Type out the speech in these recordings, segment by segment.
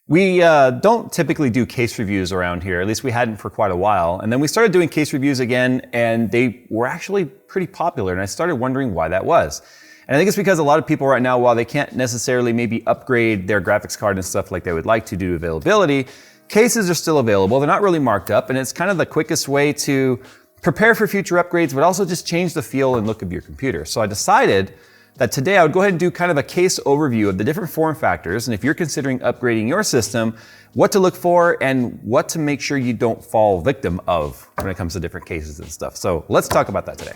We don't typically do case reviews around here, at least we hadn't for quite a while. And then we started doing case reviews again, and they were actually pretty popular, and I started wondering why that was. And I think it's because a lot of people right now, while they can't necessarily maybe upgrade their graphics card and stuff like they would like to due to availability, cases are still available. They're not really marked up, and it's kind of the quickest way to prepare for future upgrades, but also just change the feel and look of your computer. So I decided that today I would go ahead and do kind of a case overview of the different form factors, and if you're considering upgrading your system, what to look for and what to make sure you don't fall victim of when it comes to different cases and stuff. So let's talk about that today.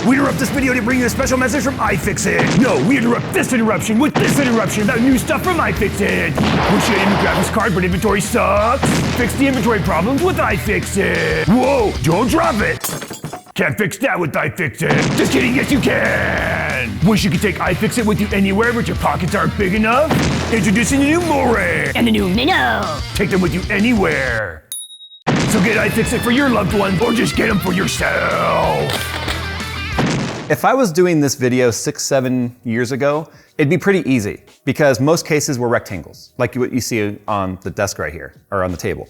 We interrupt this video to bring you a special message from iFixit. No, we interrupt this interruption with this interruption about new stuff from iFixit. Wish you had a new graphics card but inventory sucks? Fix the inventory problems with iFixit. Whoa, don't drop it. Can't fix that with iFixit. Just kidding, yes you can. Wish you could take iFixit with you anywhere but your pockets aren't big enough? Introducing the new Moray and the new Minnow. Take them with you anywhere. So get iFixit for your loved ones or just get them for yourself. If I was doing this video 6-7 years ago, it'd be pretty easy because most cases were rectangles, like what you see on the desk right here, or on the table.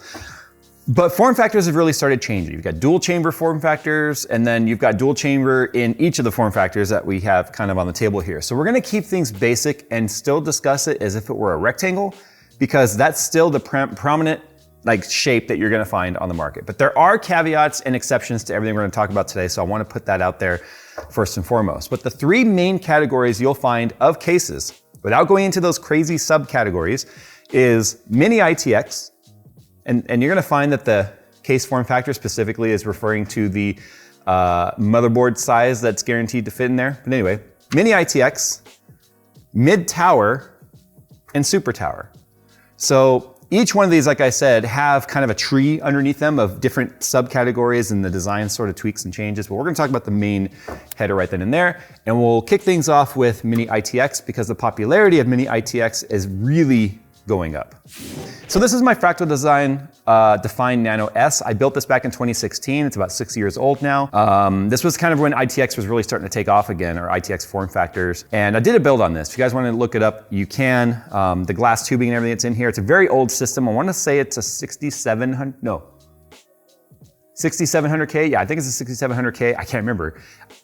But form factors have really started changing. You've got dual chamber form factors, and then you've got dual chamber in each of the form factors that we have kind of on the table here. So we're gonna keep things basic and still discuss it as if it were a rectangle, because that's still the prominent shape that you're gonna find on the market. But there are caveats and exceptions to everything we're gonna talk about today, so I wanna put that out there first and foremost. But the three main categories you'll find of cases, without going into those crazy subcategories, is mini ITX, and you're gonna find that the case form factor specifically is referring to the motherboard size that's guaranteed to fit in there. But anyway, mini ITX, mid tower, and super tower. So each one of these, like I said, have kind of a tree underneath them of different subcategories, and the design sort of tweaks and changes, but we're gonna talk about the main header right then and there. And we'll kick things off with mini ITX because the popularity of mini ITX is really going up. So this is my Fractal Design Define Nano S. I built this back in 2016. It's about 6 years old now. This was kind of when ITX was really starting to take off again, or ITX form factors. And I did a build on this. If you guys want to look it up, you can. The glass tubing and everything that's in here. It's a very old system. I want to say it's a 6700K. Yeah, I think it's a 6700K. I can't remember.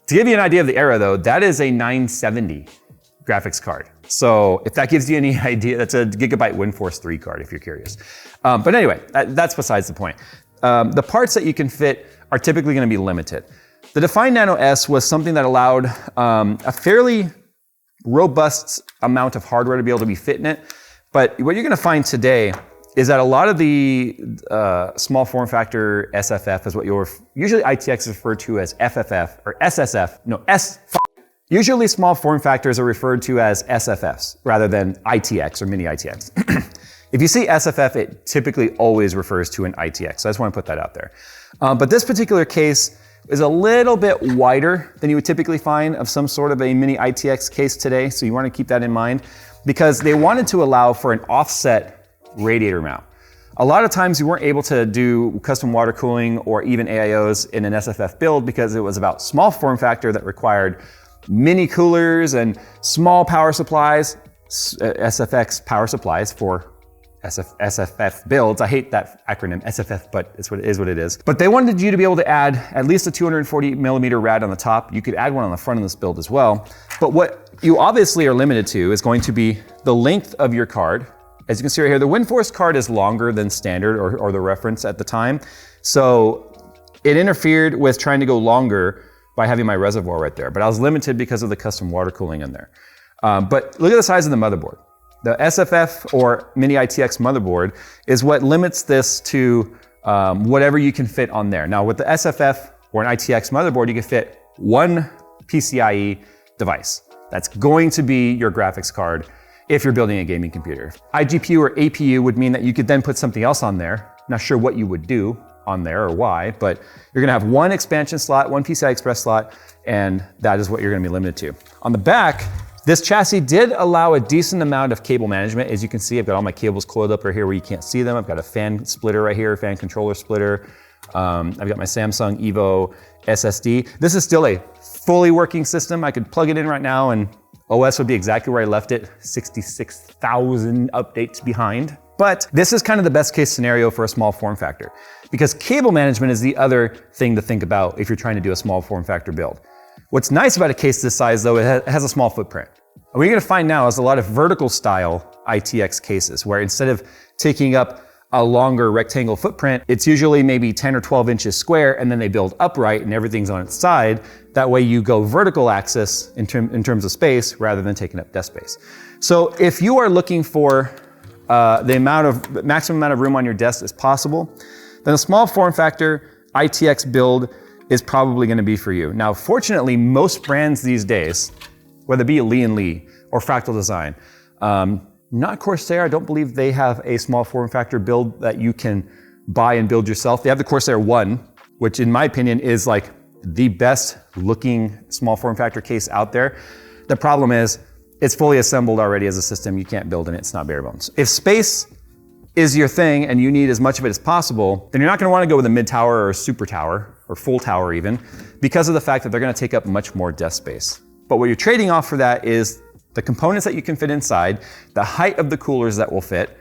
To give you an idea of the era though, that is a 970 graphics card. So if that gives you any idea, that's a Gigabyte WindForce 3 card if you're curious. But anyway, that's besides the point. The parts that you can fit are typically gonna be limited. The Define Nano S was something that allowed a fairly robust amount of hardware to be able to be fit in it. But what you're gonna find today is that a lot of the small form factor SFF is what usually ITX is referred to as FFF or SSF, no, Usually small form factors are referred to as SFFs rather than ITX or mini ITX. If you see SFF, it typically always refers to an ITX. So I just want to put that out there. But this particular case is a little bit wider than you would typically find of some sort of a mini ITX case today. So you want to keep that in mind because they wanted to allow for an offset radiator mount. A lot of times you weren't able to do custom water cooling or even AIOs in an SFF build because it was about small form factor that required mini coolers and small power supplies, SFX power supplies for SFF builds. I hate that acronym SFF, but it's what it is. But they wanted you to be able to add at least a 240 millimeter rad on the top. You could add one on the front of this build as well. But what you obviously are limited to is going to be the length of your card. As you can see right here, the WindForce card is longer than standard or the reference at the time. So it interfered with trying to go longer by having my reservoir right there. But I was limited because of the custom water cooling in there. But look at the size of the motherboard. The SFF or mini ITX motherboard is what limits this to whatever you can fit on there. Now with the SFF or an ITX motherboard, you can fit one PCIe device. That's going to be your graphics card if you're building a gaming computer. iGPU or APU would mean that you could then put something else on there. Not sure what you would do on there or why, but you're gonna have one expansion slot, one PCI Express slot, and that is what you're gonna be limited to. On the back, this chassis did allow a decent amount of cable management. As you can see, I've got all my cables coiled up right here where you can't see them. I've got a fan splitter right here, fan controller splitter. I've got my Samsung Evo SSD. This is still a fully working system. I could plug it in right now and OS would be exactly where I left it, 66,000 updates behind. But this is kind of the best case scenario for a small form factor, because cable management is the other thing to think about if you're trying to do a small form factor build. What's nice about a case this size though, it has a small footprint. What you're gonna find now is a lot of vertical style ITX cases, where instead of taking up a longer rectangle footprint, it's usually maybe 10 or 12 inches square, and then they build upright and everything's on its side. That way you go vertical axis in terms of space rather than taking up desk space. So if you are looking for the maximum amount of room on your desk as possible, then a small form factor ITX build is probably gonna be for you. Now, fortunately, most brands these days, whether it be Lee & Lee or Fractal Design, not Corsair, I don't believe they have a small form factor build that you can buy and build yourself. They have the Corsair One, which in my opinion is like the best looking small form factor case out there. The problem is it's fully assembled already as a system. You can't build in it, it's not bare bones. If space is your thing and you need as much of it as possible, then you're not gonna wanna go with a mid tower or a super tower or full tower even, because of the fact that they're gonna take up much more desk space. But what you're trading off for that is the components that you can fit inside, the height of the coolers that will fit,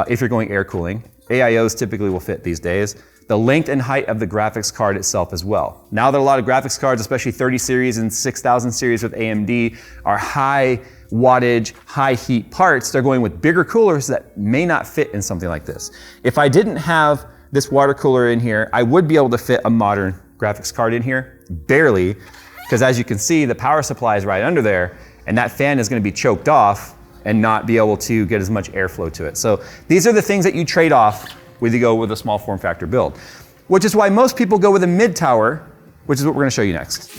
if you're going air cooling. AIOs typically will fit these days. The length and height of the graphics card itself as well. Now that a lot of graphics cards, especially 30 series and 6000 series with AMD, are high wattage, high heat parts, they're going with bigger coolers that may not fit in something like this. If I didn't have this water cooler in here, I would be able to fit a modern graphics card in here, barely, because as you can see, the power supply is right under there, and that fan is going to be choked off and not be able to get as much airflow to it. So these are the things that you trade off when you go with a small form factor build, which is why most people go with a mid tower, which is what we're going to show you next.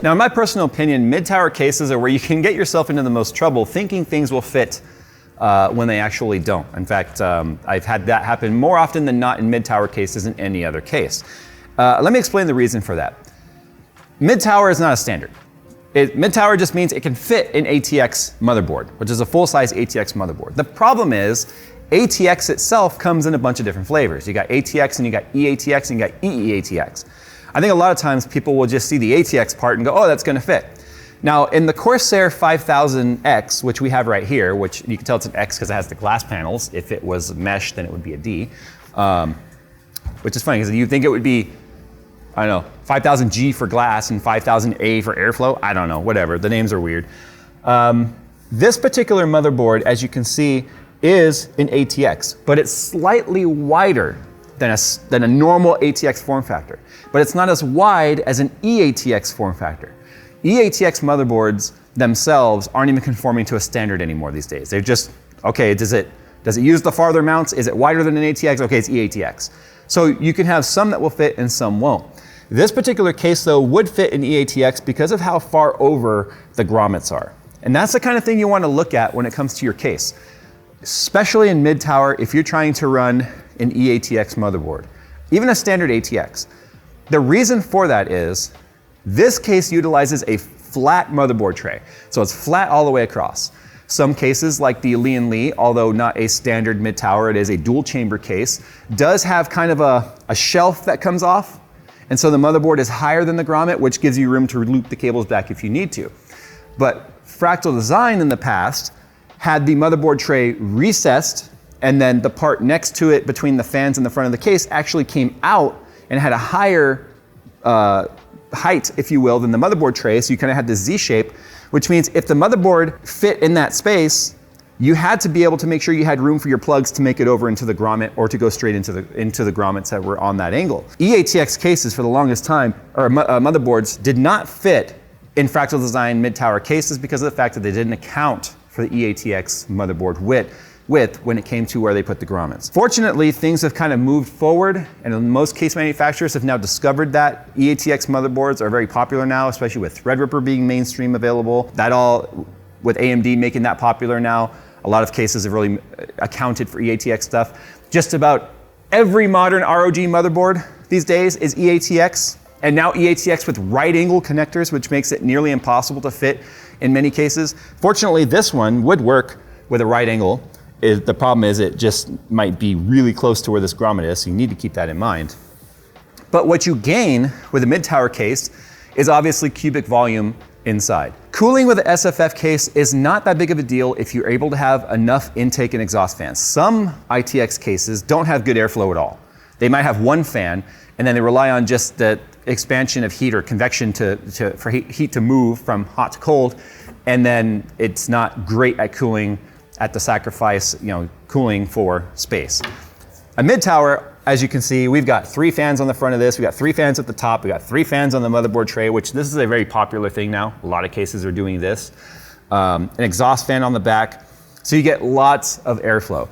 Now, in my personal opinion, mid tower cases are where you can get yourself into the most trouble thinking things will fit when they actually don't. In fact, I've had that happen more often than not in mid tower cases than any other case. Let me explain the reason for that. Mid tower is not a standard. Mid tower just means it can fit an ATX motherboard, which is a full-size ATX motherboard. The problem is ATX itself comes in a bunch of different flavors. You got ATX and you got eATX and you got eEATX. I think a lot of times people will just see the ATX part and go, oh, that's gonna fit. Now in the Corsair 5000X, which we have right here, which you can tell it's an X because it has the glass panels. If it was mesh, then it would be a D. Which is funny because you think it would be, I don't know, 5000G for glass and 5000A for airflow. I don't know, whatever, the names are weird. This particular motherboard, as you can see, is an ATX, but it's slightly wider than a normal ATX form factor. But it's not as wide as an eATX form factor. eATX motherboards themselves aren't even conforming to a standard anymore these days. They're just, okay, does it use the farther mounts? Is it wider than an ATX? Okay, it's eATX. So you can have some that will fit and some won't. This particular case though would fit in eATX because of how far over the grommets are. And that's the kind of thing you want to look at when it comes to your case. Especially in mid tower, if you're trying to run an eATX motherboard, even a standard ATX. The reason for that is this case utilizes a flat motherboard tray. So it's flat all the way across. Some cases like the Lee & Lee, although not a standard mid tower, it is a dual chamber case, does have kind of a shelf that comes off. And so the motherboard is higher than the grommet, which gives you room to loop the cables back if you need to. But Fractal Design in the past had the motherboard tray recessed, and then the part next to it between the fans and the front of the case actually came out and had a higher height, if you will, than the motherboard tray. So you kind of had the Z shape, which means if the motherboard fit in that space, you had to be able to make sure you had room for your plugs to make it over into the grommet or to go straight into the grommets that were on that angle. eATX cases for the longest time, or motherboards, did not fit in Fractal Design mid-tower cases because of the fact that they didn't account for the eATX motherboard width when it came to where they put the grommets. Fortunately, things have kind of moved forward, and most case manufacturers have now discovered that eATX motherboards are very popular now, especially with Threadripper being mainstream available. That all, with AMD making that popular now, a lot of cases have really accounted for eATX stuff. Just about every modern ROG motherboard these days is eATX, and now eATX with right angle connectors, which makes it nearly impossible to fit in many cases. Fortunately, this one would work with a right angle. The problem is it just might be really close to where this grommet is, so you need to keep that in mind. But what you gain with a mid-tower case is obviously cubic volume inside. Cooling with an SFF case is not that big of a deal if you're able to have enough intake and exhaust fans. Some ITX cases don't have good airflow at all. They might have one fan, and then they rely on just the expansion of heat or convection for heat to move from hot to cold, and then it's not great at cooling at the sacrifice, cooling for space. A mid-tower, as you can see, we've got 3 fans on the front of this, we've got 3 fans at the top, we've got 3 fans on the motherboard tray, which this is a very popular thing now. A lot of cases are doing this. An exhaust fan on the back, so you get lots of airflow.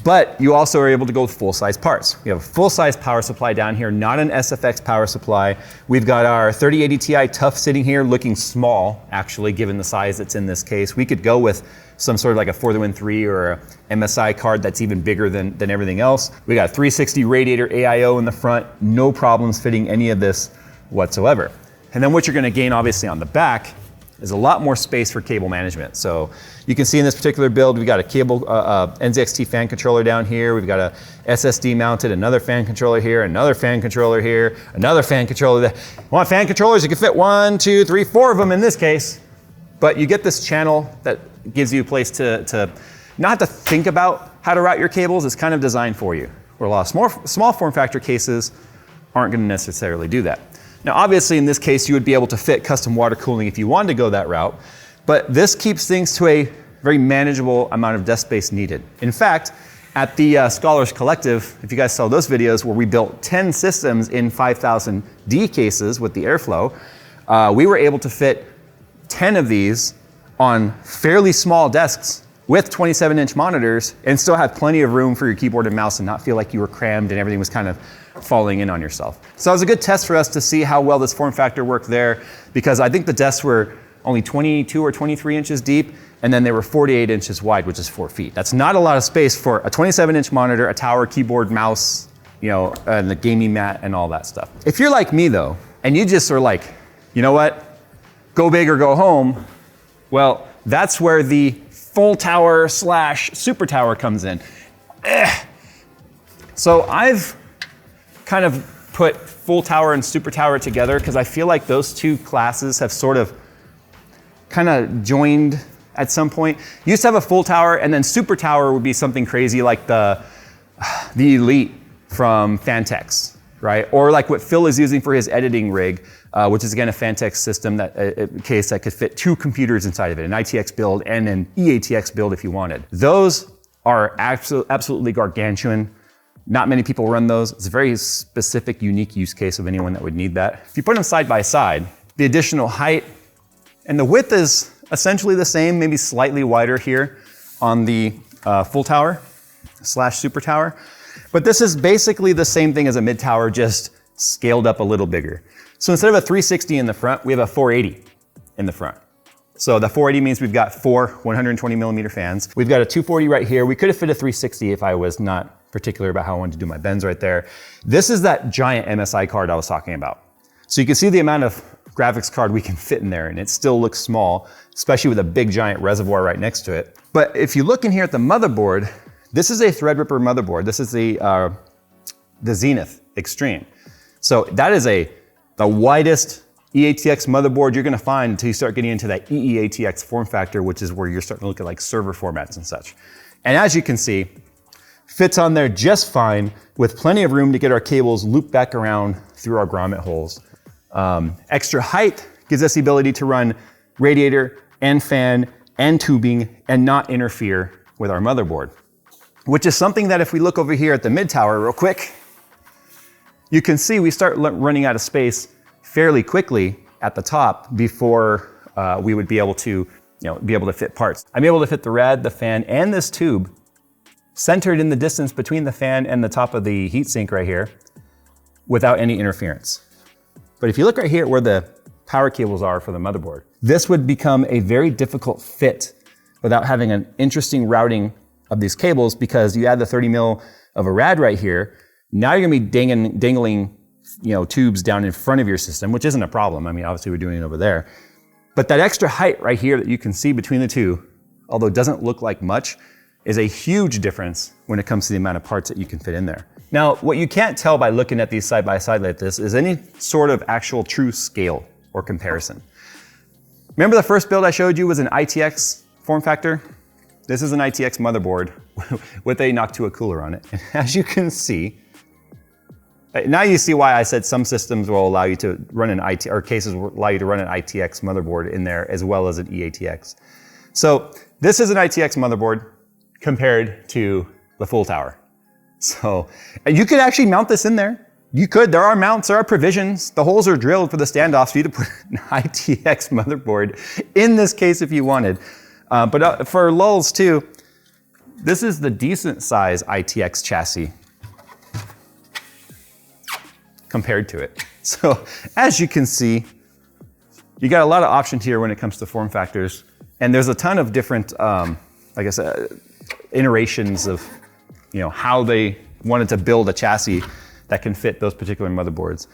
But you also are able to go with full-size parts. We have a full-size power supply down here, not an SFX power supply. We've got our 3080 Ti Tough sitting here, looking small, actually, given the size that's in this case. We could go with some sort of like a For the Win 3 or a MSI card that's even bigger than everything else. We got a 360 radiator AIO in the front, no problems fitting any of this whatsoever. And then what you're gonna gain, obviously, on the back is a lot more space for cable management. So you can see in this particular build, we got a cable NZXT fan controller down here. We've got a SSD mounted, another fan controller here, another fan controller here, another fan controller there. Want fan controllers? You can fit 1, 2, 3, 4 of them in this case. But you get this channel that gives you a place to not have to think about how to route your cables. It's kind of designed for you. Where a lot of small form factor cases aren't going to necessarily do that. Now, obviously, in this case, you would be able to fit custom water cooling if you wanted to go that route, but this keeps things to a very manageable amount of desk space needed. In fact, at the Scholars Collective, if you guys saw those videos where we built 10 systems in 5000D cases with the airflow, we were able to fit 10 of these on fairly small desks with 27-inch monitors and still have plenty of room for your keyboard and mouse and not feel like you were crammed and everything was kind of falling in on yourself. So it was a good test for us to see how well this form factor worked there, because I think the desks were only 22 or 23 inches deep, and then they were 48 inches wide, which is 4 feet. That's not a lot of space for a 27-inch monitor, a tower, keyboard, mouse, and the gaming mat and all that stuff. If you're like me though, and you just are like, you know what, go big or go home, well, that's where the full tower / super tower comes in. So I've kind of put full tower and super tower together because I feel like those two classes have sort of kind of joined at some point. You used to have a full tower, and then super tower would be something crazy like the Elite from Fantex, right? Or like what Phil is using for his editing rig, which is again a Fantex system, a case that could fit 2 computers inside of it, an ITX build and an EATX build if you wanted. Those are absolutely gargantuan. Not many people run those. It's a very specific, unique use case of anyone that would need that. If you put them side by side, the additional height and the width is essentially the same, maybe slightly wider here on the full tower / super tower. But this is basically the same thing as a mid tower, just scaled up a little bigger. So instead of a 360 in the front, we have a 480 in the front. So the 480 means we've got 4 120 millimeter fans. We've got a 240 right here. We could have fit a 360 if I was not particular about how I wanted to do my bends right there. This is that giant MSI card I was talking about. So you can see the amount of graphics card we can fit in there, and it still looks small, especially with a big giant reservoir right next to it. But if you look in here at the motherboard, this is a Threadripper motherboard. This is the Zenith Extreme. So that is the widest EATX motherboard you're gonna find until you start getting into that EEATX form factor, which is where you're starting to look at like server formats and such. And as you can see, fits on there just fine with plenty of room to get our cables looped back around through our grommet holes. Extra height gives us the ability to run radiator and fan and tubing and not interfere with our motherboard, which is something that if we look over here at the mid tower real quick, you can see we start running out of space fairly quickly at the top before we would be able to fit parts. I'm able to fit the rad, the fan, and this tube centered in the distance between the fan and the top of the heatsink right here without any interference. But if you look right here where the power cables are for the motherboard, this would become a very difficult fit without having an interesting routing of these cables, because you add the 30 mil of a rad right here. Now you're gonna be dangling tubes down in front of your system, which isn't a problem. I mean, obviously we're doing it over there. But that extra height right here that you can see between the two, although it doesn't look like much, is a huge difference when it comes to the amount of parts that you can fit in there. Now, what you can't tell by looking at these side by side like this is any sort of actual true scale or comparison. Remember the first build I showed you was an ITX form factor? This is an ITX motherboard with a Noctua cooler on it. And as you can see, now you see why I said some systems will allow you to run an or cases will allow you to run an ITX motherboard in there as well as an EATX. So this is an ITX motherboard compared to the full tower. So you could actually mount this in there. You could, there are mounts, there are provisions. The holes are drilled for the standoffs for you to put an ITX motherboard in this case if you wanted. But for lulls too, this is the decent size ITX chassis compared to it. So as you can see, you got a lot of options here when it comes to form factors. And there's a ton of different, I guess, iterations of how they wanted to build a chassis that can fit those particular motherboards.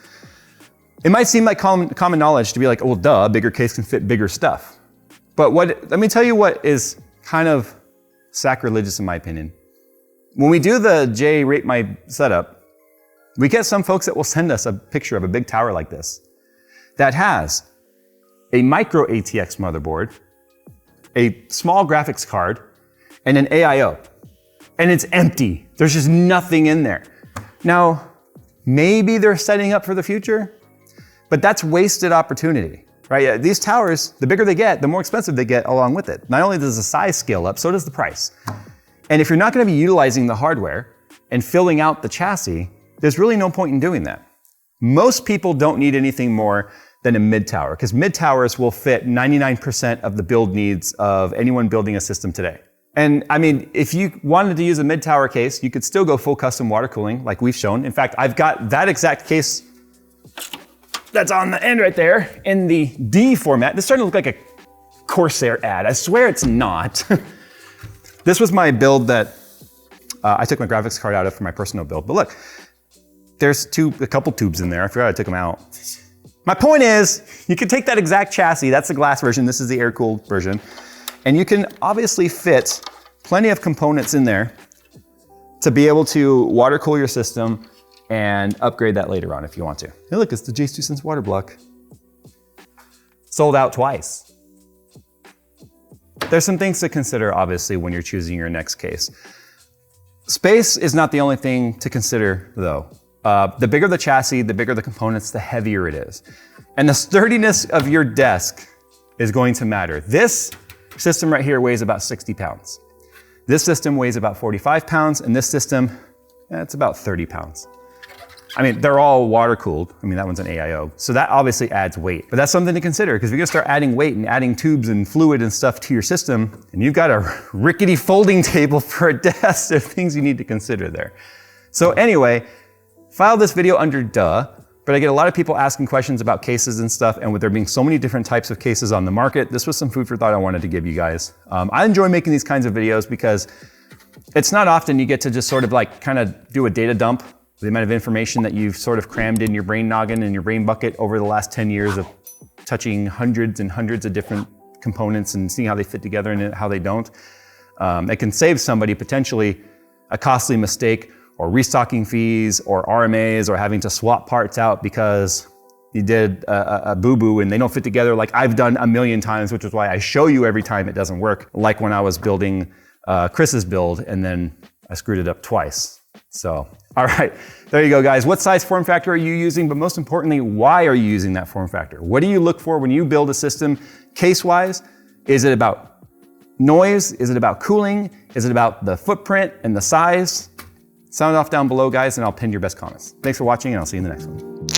It might seem like common knowledge to be like, oh, well, duh, a bigger case can fit bigger stuff. But let me tell you what is kind of sacrilegious in my opinion. When we do the J Rate My setup, we get some folks that will send us a picture of a big tower like this that has a micro ATX motherboard, a small graphics card, and an AIO. And it's empty. There's just nothing in there. Now, maybe they're setting up for the future, but that's wasted opportunity, right? These towers, the bigger they get, the more expensive they get along with it. Not only does the size scale up, so does the price. And if you're not gonna be utilizing the hardware and filling out the chassis, there's really no point in doing that. Most people don't need anything more than a mid tower, because mid towers will fit 99% of the build needs of anyone building a system today. And I mean, if you wanted to use a mid-tower case, you could still go full custom water cooling like we've shown. In fact, I've got that exact case that's on the end right there in the D format. This is starting to look like a Corsair ad. I swear it's not. This was my build that I took my graphics card out of for my personal build. But look, there's a couple tubes in there. I forgot I took them out. My point is, you could take that exact chassis. That's the glass version. This is the air-cooled version. And you can obviously fit plenty of components in there to be able to water cool your system and upgrade that later on if you want to. Hey look, it's the J2Sense water block. Sold out twice. There's some things to consider obviously when you're choosing your next case. Space is not the only thing to consider though. The bigger the chassis, the bigger the components, the heavier it is. And the sturdiness of your desk is going to matter. This system right here weighs about 60 pounds. This system weighs about 45 pounds, and this system, it's about 30 pounds. I mean, they're all water cooled. I mean, that one's an AIO. So that obviously adds weight, but that's something to consider because if you're gonna start adding weight and adding tubes and fluid and stuff to your system, and you've got a rickety folding table for a desk, there are things you need to consider there. So anyway, file this video under duh, but I get a lot of people asking questions about cases and stuff, and with there being so many different types of cases on the market, this was some food for thought I wanted to give you guys. I enjoy making these kinds of videos because it's not often you get to just sort of like kind of do a data dump, the amount of information that you've sort of crammed in your brain noggin and your brain bucket over the last 10 years of touching hundreds and hundreds of different components and seeing how they fit together and how they don't. It can save somebody potentially a costly mistake or restocking fees or RMAs or having to swap parts out because you did a boo-boo and they don't fit together like I've done a million times, which is why I show you every time it doesn't work. Like when I was building Chris's build and then I screwed it up twice. So, all right, there you go guys. What size form factor are you using? But most importantly, why are you using that form factor? What do you look for when you build a system case-wise? Is it about noise? Is it about cooling? Is it about the footprint and the size? Sound off down below, guys, and I'll pin your best comments. Thanks for watching, and I'll see you in the next one.